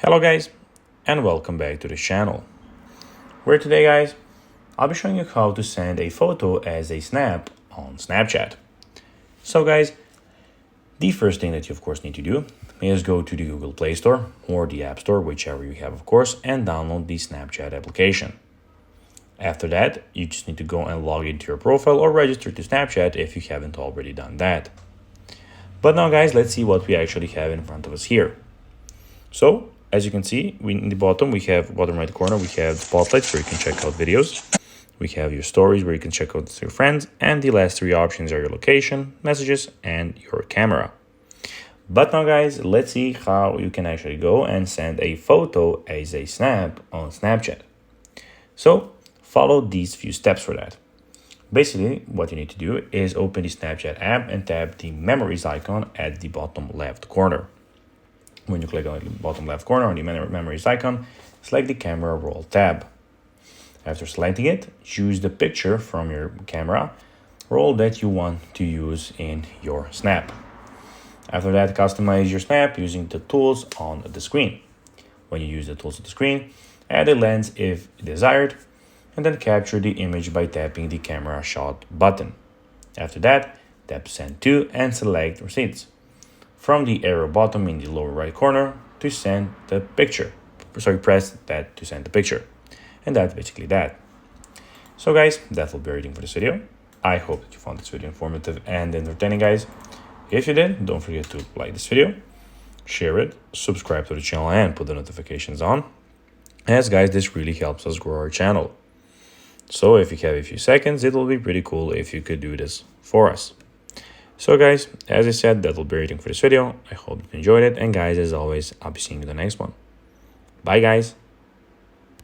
Hello guys, and welcome back to the channel, where today guys, I'll be showing you how to send a photo as a snap on Snapchat. So guys, the first thing that you of course need to do is go to the Google Play Store or the App Store, whichever you have of course, and download the Snapchat application. After that, you just need to go and log into your profile or register to Snapchat if you haven't already done that. But now guys, let's see what we actually have in front of us here. So, as you can see, in the bottom right corner, we have spotlights where you can check out videos. We have your stories where you can check out your friends. And the last three options are your location, messages, and your camera. But now guys, let's see how you can actually go and send a photo as a snap on Snapchat. So follow these few steps for that. Basically, what you need to do is open the Snapchat app and tap the memories icon at the bottom left corner. When you click on the bottom left corner on the memories icon, select the camera roll tab. After selecting it, choose the picture from your camera roll that you want to use in your snap. After that, customize your snap using the tools on the screen. When you use the tools on the screen, add a lens if desired, and then capture the image by tapping the camera shot button. After that, tap send to and select receipts from the arrow bottom in the lower right corner to send the picture. Press that to send the picture. And that's basically that. So guys, that will be everything for this video. I hope that you found this video informative and entertaining, guys. If you did, don't forget to like this video, share it, subscribe to the channel, and put the notifications on. As guys, this really helps us grow our channel. So if you have a few seconds, it will be pretty cool if you could do this for us. So guys, as I said, that will be everything for this video. I hope you enjoyed it. And guys, as always, I'll be seeing you in the next one. Bye guys.